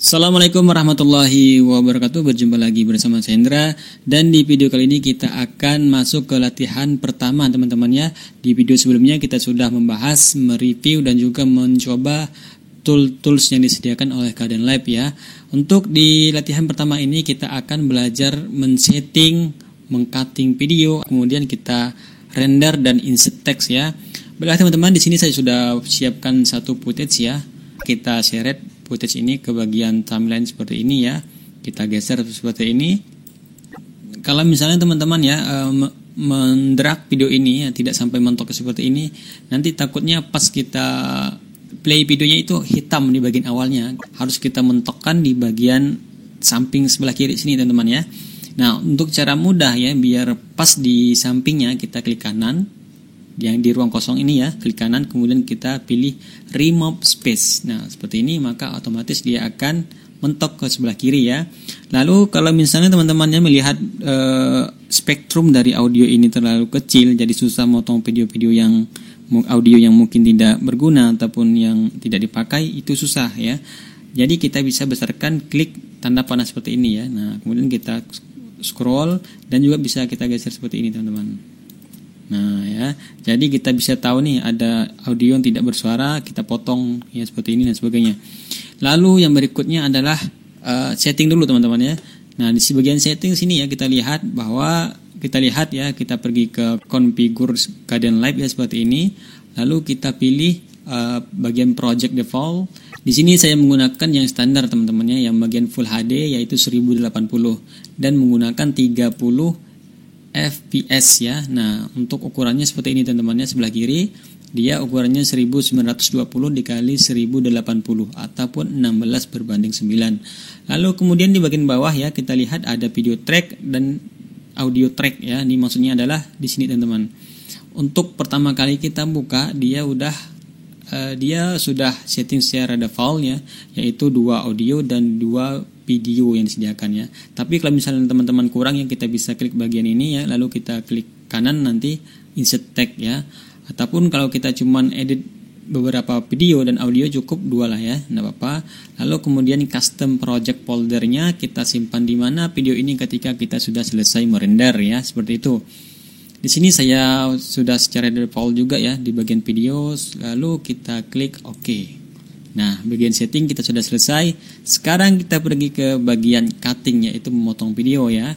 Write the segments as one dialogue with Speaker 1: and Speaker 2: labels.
Speaker 1: Assalamualaikum warahmatullahi wabarakatuh. Berjumpa lagi bersama saya Hendra. Dan di video kali ini kita akan masuk ke latihan pertama teman-teman ya. Di video sebelumnya kita sudah membahas, mereview dan juga mencoba tools yang disediakan oleh Kdenlive ya. Untuk di latihan pertama ini kita akan belajar men-setting, meng-cutting video, kemudian kita render dan insert text ya. Baiklah teman-teman, di sini saya sudah siapkan satu footage ya. Kita seret footage ini ke bagian timeline seperti ini ya. Kita geser seperti ini. Kalau misalnya teman-teman ya mendrag video ini ya, tidak sampai mentok seperti ini, nanti takutnya pas kita play videonya itu hitam di bagian awalnya. Harus kita mentokkan di bagian samping sebelah kiri sini teman-teman ya. Nah, untuk cara mudah ya biar pas di sampingnya, kita klik kanan yang di ruang kosong ini ya, klik kanan, kemudian kita pilih remove space. Nah seperti ini, maka otomatis dia akan mentok ke sebelah kiri ya. Lalu kalau misalnya teman-temannya melihat spektrum dari audio ini terlalu kecil, jadi susah motong video-video yang audio yang mungkin tidak berguna ataupun yang tidak dipakai, itu susah ya. Jadi kita bisa besarkan, klik tanda panah seperti ini ya. Nah kemudian kita scroll dan juga bisa kita geser seperti ini teman-teman. Nah ya, jadi kita bisa tahu nih ada audio yang tidak bersuara, kita potong ya seperti ini dan sebagainya. Lalu yang berikutnya adalah setting dulu teman-teman ya. Nah di bagian setting sini ya kita lihat kita pergi ke configure Kdenlive ya seperti ini. Lalu kita pilih bagian project default. Di sini saya menggunakan yang standar teman-teman ya, yang bagian Full HD yaitu 1080 dan menggunakan 30 fps ya. Nah untuk ukurannya seperti ini teman-teman ya, sebelah kiri dia ukurannya 1920 dikali 1080 ataupun 16:9. Lalu kemudian di bagian bawah ya kita lihat ada video track dan audio track ya. Ini maksudnya adalah di sini teman-teman. Untuk pertama kali kita buka dia sudah setting secara default ya, yaitu 2 audio dan 2 video yang disediakan ya. Tapi kalau misalnya teman-teman kurang ya, kita bisa klik bagian ini ya, lalu kita klik kanan nanti insert text ya. Ataupun kalau kita cuman edit beberapa video dan audio cukup 2 lah ya, enggak apa-apa. Lalu kemudian custom project foldernya kita simpan di mana video ini ketika kita sudah selesai merender ya, seperti itu. Di sini saya sudah secara default juga ya di bagian video, lalu kita klik OK. Nah, bagian setting kita sudah selesai. Sekarang kita pergi ke bagian cutting, yaitu memotong video ya.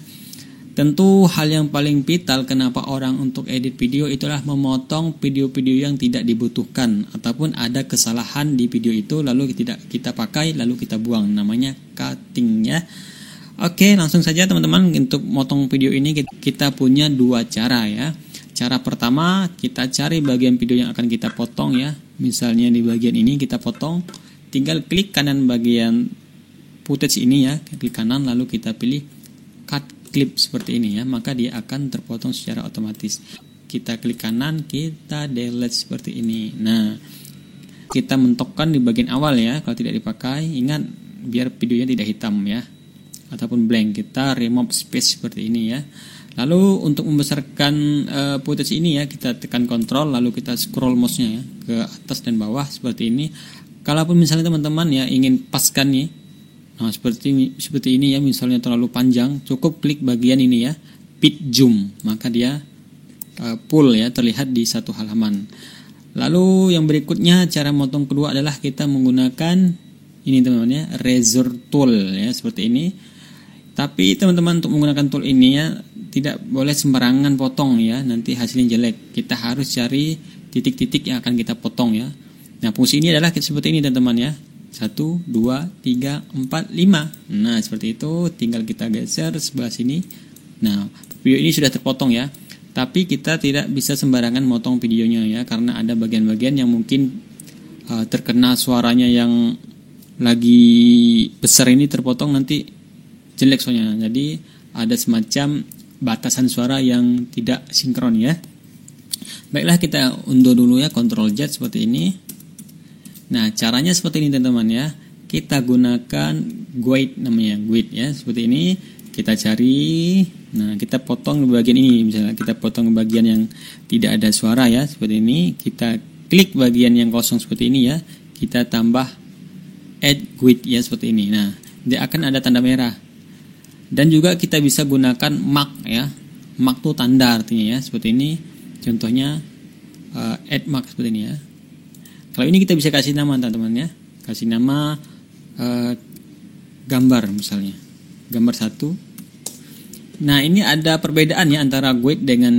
Speaker 1: Tentu hal yang paling vital kenapa orang untuk edit video itulah memotong video-video yang tidak dibutuhkan ataupun ada kesalahan di video itu lalu tidak kita pakai lalu kita buang, namanya cutting ya. Oke, langsung saja teman-teman, untuk motong video ini kita punya 2 cara ya. Cara pertama, kita cari bagian video yang akan kita potong ya. Misalnya di bagian ini kita potong, tinggal klik kanan bagian footage ini ya, klik kanan lalu kita pilih cut clip seperti ini ya, maka dia akan terpotong secara otomatis. Kita klik kanan, kita delete seperti ini. Nah, kita mentokkan di bagian awal ya, kalau tidak dipakai, ingat biar videonya tidak hitam ya ataupun blank. Kita remove space seperti ini ya. Lalu untuk membesarkan footage ini ya, kita tekan kontrol lalu kita scroll mouse-nya ya ke atas dan bawah seperti ini. Kalaupun misalnya teman-teman ya ingin paskan nih, nah seperti ini ya, misalnya terlalu panjang, cukup klik bagian ini ya, pit zoom, maka dia full ya, terlihat di satu halaman. Lalu yang berikutnya, cara motong kedua adalah kita menggunakan ini teman-teman ya, razor tool ya, seperti ini. Tapi teman-teman untuk menggunakan tool ini ya tidak boleh sembarangan potong ya, nanti hasilnya jelek. Kita harus cari titik-titik yang akan kita potong ya. Nah fungsi ini adalah seperti ini teman-teman ya, 1, 2, 3, 4, 5. Nah seperti itu, tinggal kita geser sebelah sini. Nah video ini sudah terpotong ya, tapi kita tidak bisa sembarangan motong videonya ya, karena ada bagian-bagian yang mungkin terkena suaranya yang lagi besar ini terpotong, nanti jelek soalnya. Jadi ada semacam batasan suara yang tidak sinkron ya. Baiklah, kita unduh dulu ya, Ctrl Z seperti ini. Nah caranya seperti ini teman-teman ya, kita gunakan guide, namanya guide ya, seperti ini. Kita cari, nah kita potong di bagian ini, misalnya kita potong bagian yang tidak ada suara ya, seperti ini. Kita klik bagian yang kosong seperti ini ya, kita tambah add GUID ya, seperti ini. Nah, dia akan ada tanda merah. Dan juga kita bisa gunakan mark ya. Mark itu tanda artinya ya, seperti ini. Contohnya add mark seperti ini ya. Kalau ini kita bisa kasih nama teman-teman ya. Kasih nama gambar misalnya. Gambar 1. Nah, ini ada perbedaan ya antara GUID dengan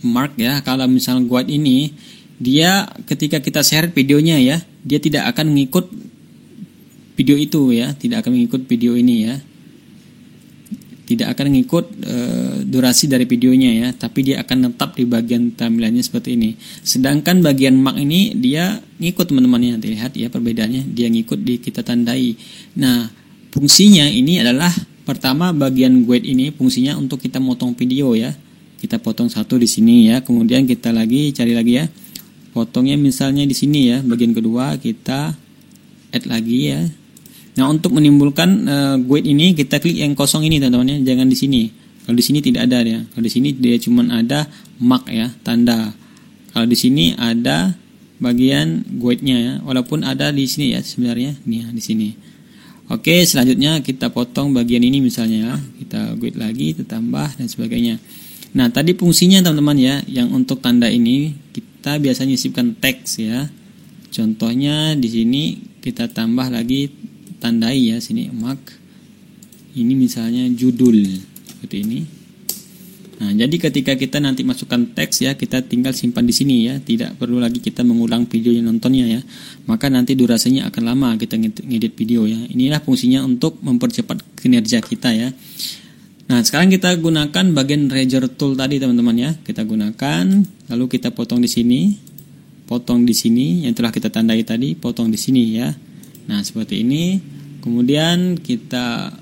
Speaker 1: mark ya. Kalau misalnya GUID ini dia ketika kita share videonya ya, dia tidak akan mengikut video itu ya, tidak akan mengikut video ini ya. Tidak akan mengikut durasi dari videonya ya, tapi dia akan tetap di bagian timeline-nya seperti ini. Sedangkan bagian mark ini dia ngikut teman-teman, nanti lihat ya perbedaannya, dia ngikut di kita tandai. Nah, fungsinya ini adalah pertama bagian GUID ini fungsinya untuk kita motong video ya. Kita potong satu di sini ya, kemudian kita cari lagi ya. Potongnya misalnya di sini ya, bagian kedua kita add lagi ya. Nah, untuk menimbulkan GUID ini kita klik yang kosong ini teman-teman ya, jangan di sini. Kalau di sini tidak ada ya. Kalau di sini dia cuma ada mark ya, tanda. Kalau di sini ada bagian GUID-nya ya, walaupun ada di sini ya sebenarnya, nih ya, di sini. Oke, selanjutnya kita potong bagian ini misalnya ya. Kita GUID lagi, kita tambah dan sebagainya. Nah, tadi fungsinya teman-teman ya, yang untuk tanda ini kita biasanya sisipkan teks ya. Contohnya di sini kita tambah lagi tandai ya, sini mark. Ini misalnya judul seperti ini. Nah, jadi ketika kita nanti masukkan teks ya, kita tinggal simpan di sini ya, tidak perlu lagi kita mengulang video yang nontonnya ya. Maka nanti durasinya akan lama kita ngedit video ya. Inilah fungsinya untuk mempercepat kinerja kita ya. Nah, sekarang kita gunakan bagian eraser tool tadi teman-teman ya. Kita gunakan, lalu kita potong di sini, potong di sini yang telah kita tandai tadi, potong di sini ya. Nah, seperti ini. Kemudian kita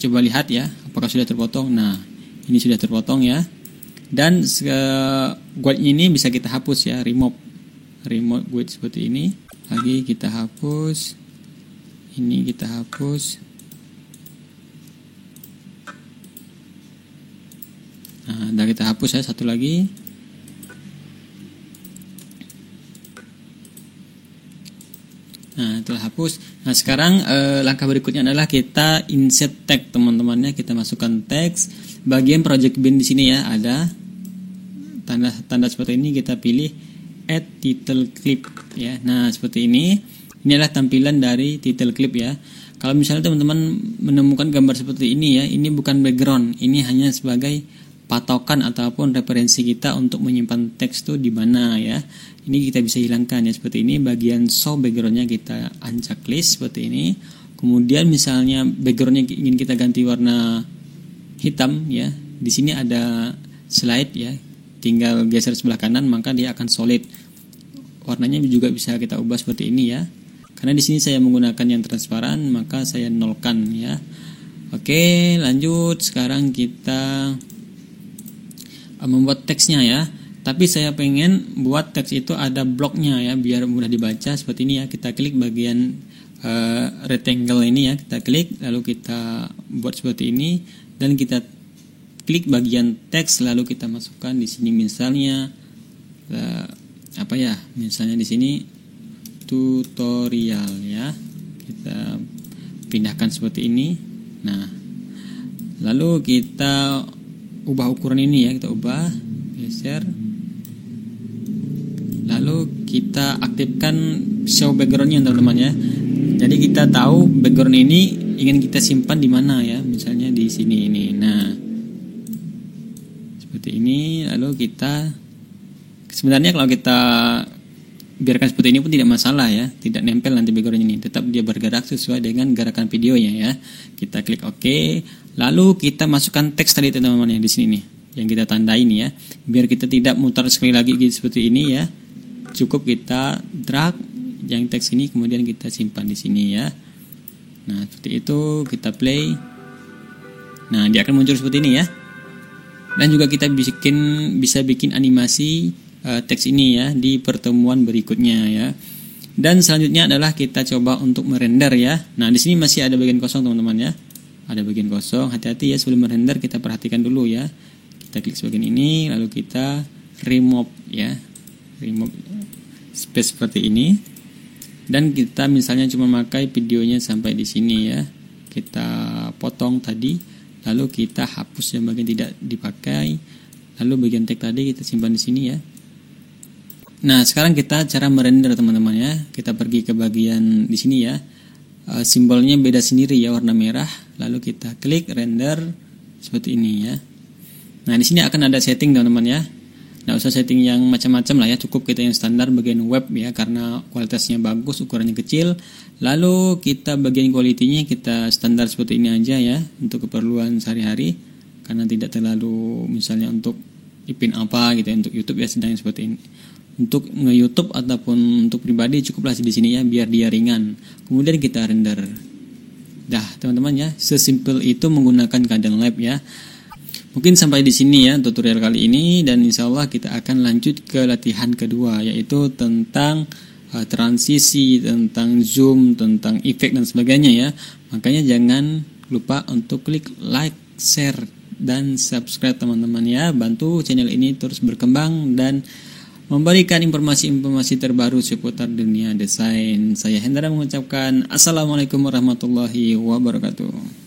Speaker 1: coba lihat ya, apakah sudah terpotong. Nah, ini sudah terpotong ya. Dan GUID ini bisa kita hapus ya, remove GUID seperti ini. Lagi kita hapus. Ini kita hapus. Nah, dan kita hapus ya, satu lagi. Nah, telah hapus. Nah, sekarang langkah berikutnya adalah kita insert tag teman-temannya. Kita masukkan teks. Bagian project bin di sini ya, ada tanda seperti ini. Kita pilih add title clip ya. Nah, seperti ini. Ini adalah tampilan dari title clip ya. Kalau misalnya teman-teman menemukan gambar seperti ini ya, ini bukan background. Ini hanya sebagai patokan ataupun referensi kita untuk menyimpan teks itu di mana ya. Ini kita bisa hilangkan ya, seperti ini. Bagian show backgroundnya kita uncheck list seperti ini. Kemudian misalnya backgroundnya ingin kita ganti warna hitam ya, di sini ada slide ya, tinggal geser sebelah kanan maka dia akan solid. Warnanya juga bisa kita ubah seperti ini ya. Karena di sini saya menggunakan yang transparan maka saya nolkan ya. Oke, lanjut. Sekarang kita membuat teksnya ya, tapi saya pengen buat teks itu ada bloknya ya, biar mudah dibaca seperti ini ya. Kita klik bagian rectangle ini ya, kita klik lalu kita buat seperti ini dan kita klik bagian teks lalu kita masukkan di sini misalnya misalnya di sini tutorial ya, kita pindahkan seperti ini. Nah, lalu kita ubah ukuran ini ya, kita ubah, geser. Lalu kita aktifkan show backgroundnya teman-teman ya. Jadi kita tahu background ini ingin kita simpan di mana ya, misalnya di sini ini. Nah, seperti ini. Lalu kita sebenarnya kalau kita biarkan seperti ini pun tidak masalah ya, tidak nempel nanti background ini, tetap dia bergerak sesuai dengan gerakan videonya ya. Kita klik OK. Lalu kita masukkan teks tadi teman-teman ya, di sini nih yang kita tandai ini ya, biar kita tidak mutar sekali lagi gitu seperti ini ya. Cukup kita drag yang teks ini kemudian kita simpan di sini ya. Nah, seperti itu, kita play. Nah, dia akan muncul seperti ini ya. Dan juga kita bisa bikin animasi teks ini ya di pertemuan berikutnya ya. Dan selanjutnya adalah kita coba untuk merender ya. Nah, di sini masih ada bagian kosong teman-teman ya. Ada bagian kosong, hati-hati ya sebelum merender kita perhatikan dulu ya. Kita klik bagian ini, lalu kita remove ya, remove space seperti ini. Dan kita misalnya cuma pakai videonya sampai di sini ya. Kita potong tadi, lalu kita hapus yang bagian tidak dipakai. Lalu bagian tag tadi kita simpan di sini ya. Nah, sekarang kita cara merender teman-teman ya. Kita pergi ke bagian di sini ya. Simbolnya beda sendiri ya, warna merah. Lalu kita klik render seperti ini ya. Nah, di sini akan ada setting teman-teman ya. Nggak usah setting yang macam-macam lah ya, cukup kita yang standar bagian web ya, karena kualitasnya bagus, ukurannya kecil. Lalu kita bagian quality-nya kita standar seperti ini aja ya, untuk keperluan sehari-hari, karena tidak terlalu misalnya untuk ipin apa gitu ya, untuk YouTube ya sedang seperti ini. Untuk nge-YouTube ataupun untuk pribadi cukuplah di sini ya, biar dia ringan. Kemudian kita render. Dah teman-teman ya, sesimpel itu menggunakan Kdenlive ya. Mungkin sampai di sini ya tutorial kali ini, dan insya Allah kita akan lanjut ke latihan kedua, yaitu tentang transisi, tentang zoom, tentang efek dan sebagainya ya. Makanya jangan lupa untuk klik like, share, dan subscribe teman-teman ya. Bantu channel ini terus berkembang dan memberikan informasi-informasi terbaru seputar dunia desain. Saya Hendra mengucapkan Assalamualaikum warahmatullahi wabarakatuh.